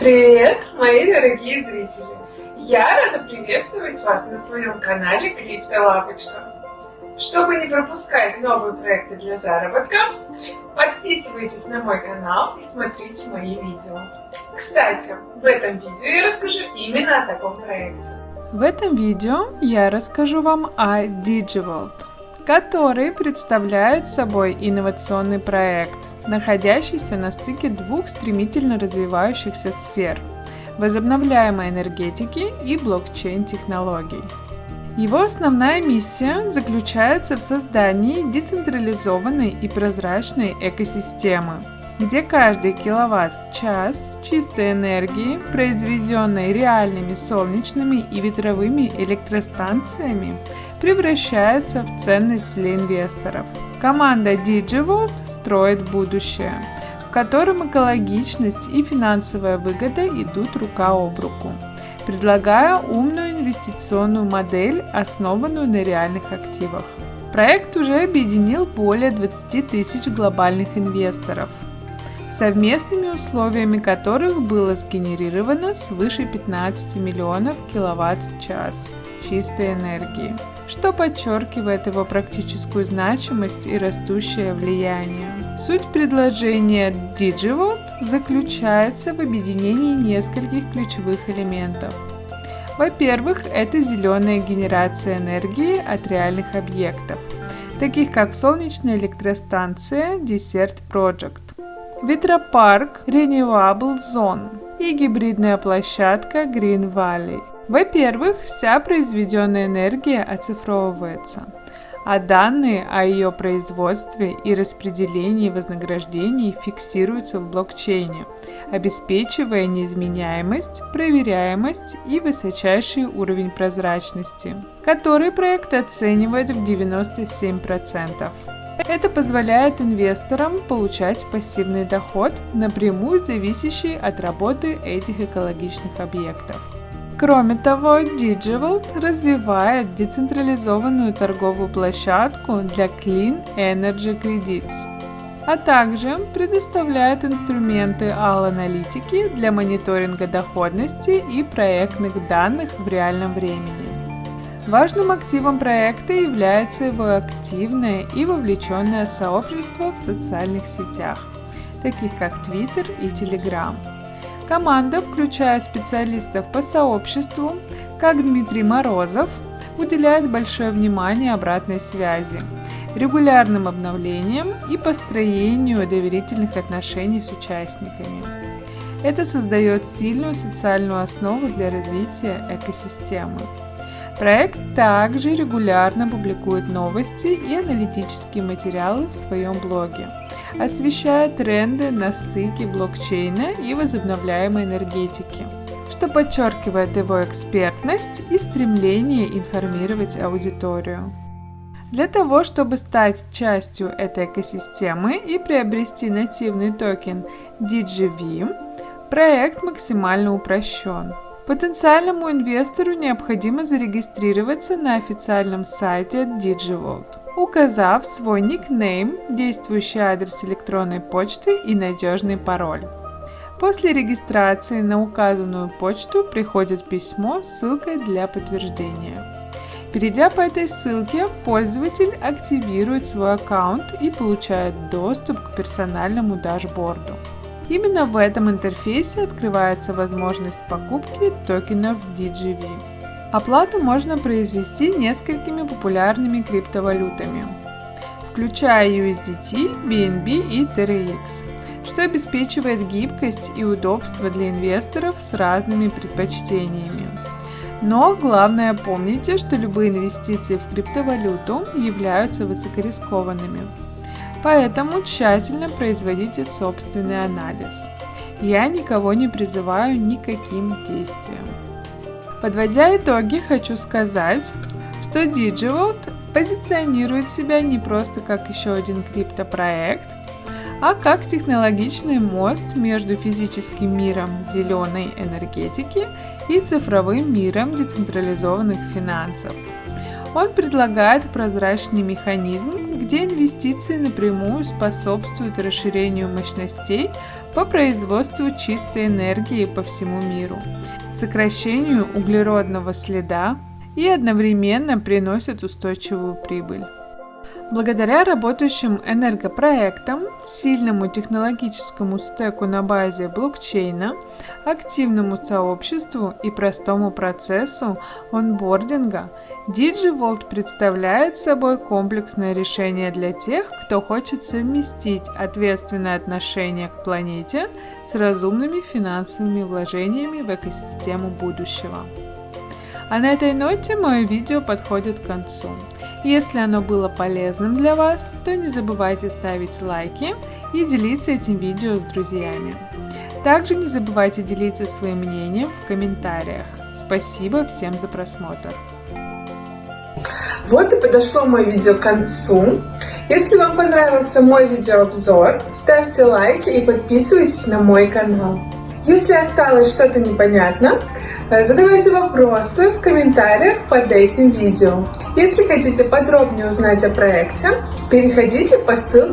Привет, мои дорогие зрители! Я рада приветствовать вас на своем канале Криптолапочка. Чтобы не пропускать новые проекты для заработка, подписывайтесь на мой канал и смотрите мои видео. Кстати, в этом видео я расскажу именно о таком проекте. В этом видео я расскажу вам о DigiVault, который представляет собой инновационный проект, находящийся на стыке двух стремительно развивающихся сфер – возобновляемой энергетики и блокчейн-технологий. Его основная миссия заключается в создании децентрализованной и прозрачной экосистемы, где каждый киловатт-час чистой энергии, произведенной реальными солнечными и ветровыми электростанциями, превращается в ценность для инвесторов. Команда DigiVault строит будущее, в котором экологичность и финансовая выгода идут рука об руку, предлагая умную инвестиционную модель, основанную на реальных активах. Проект уже объединил более 20 тысяч глобальных инвесторов, совместными условиями которых было сгенерировано свыше 15 миллионов киловатт-час чистой энергии, что подчеркивает его практическую значимость и растущее влияние. Суть предложения DigiVault заключается в объединении нескольких ключевых элементов. Во-первых, это зеленая генерация энергии от реальных объектов, таких как солнечная электростанция Desert Project, ветропарк Renewable Zone и гибридная площадка Green Valley. Во-первых, вся произведенная энергия оцифровывается, а данные о ее производстве и распределении вознаграждений фиксируются в блокчейне, обеспечивая неизменяемость, проверяемость и высочайший уровень прозрачности, который проект оценивает в 97%. Это позволяет инвесторам получать пассивный доход, напрямую зависящий от работы этих экологичных объектов. Кроме того, DigiVault развивает децентрализованную торговую площадку для Clean Energy Credits, а также предоставляет инструменты ALL-аналитики для мониторинга доходности и проектных данных в реальном времени. Важным активом проекта является его активное и вовлеченное сообщество в социальных сетях, таких как Twitter и Telegram. Команда, включая специалистов по сообществу, как Дмитрий Морозов, уделяет большое внимание обратной связи, регулярным обновлениям и построению доверительных отношений с участниками. Это создает сильную социальную основу для развития экосистемы. Проект также регулярно публикует новости и аналитические материалы в своем блоге, освещая тренды на стыке блокчейна и возобновляемой энергетики, что подчеркивает его экспертность и стремление информировать аудиторию. Для того, чтобы стать частью этой экосистемы и приобрести нативный токен DigiV, проект максимально упрощен. Потенциальному инвестору необходимо зарегистрироваться на официальном сайте DigiVault, указав свой никнейм, действующий адрес электронной почты и надежный пароль. После регистрации на указанную почту приходит письмо с ссылкой для подтверждения. Перейдя по этой ссылке, пользователь активирует свой аккаунт и получает доступ к персональному дашборду. Именно в этом интерфейсе открывается возможность покупки токенов DigiV. Оплату можно произвести несколькими популярными криптовалютами, включая USDT, BNB и TRX, что обеспечивает гибкость и удобство для инвесторов с разными предпочтениями. Но главное, помните, что любые инвестиции в криптовалюту являются высокорискованными. Поэтому тщательно производите собственный анализ. Я никого не призываю никаким действиям. Подводя итоги, хочу сказать, что DigiVault позиционирует себя не просто как еще один криптопроект, а как технологичный мост между физическим миром зеленой энергетики и цифровым миром децентрализованных финансов. Он предлагает прозрачный механизм, где инвестиции напрямую способствуют расширению мощностей по производству чистой энергии по всему миру, сокращению углеродного следа и одновременно приносят устойчивую прибыль. Благодаря работающим энергопроектам, сильному технологическому стеку на базе блокчейна, активному сообществу и простому процессу онбординга, DigiVault представляет собой комплексное решение для тех, кто хочет совместить ответственное отношение к планете с разумными финансовыми вложениями в экосистему будущего. А на этой ноте мое видео подходит к концу. Если оно было полезным для вас, то не забывайте ставить лайки и делиться этим видео с друзьями. Также не забывайте делиться своим мнением в комментариях. Спасибо всем за просмотр. Вот и подошло мое видео к концу. Если вам понравился мой видеообзор, ставьте лайки и подписывайтесь на мой канал. Если осталось что-то непонятно, задавайте вопросы в комментариях под этим видео. Если хотите подробнее узнать о проекте, переходите по ссылке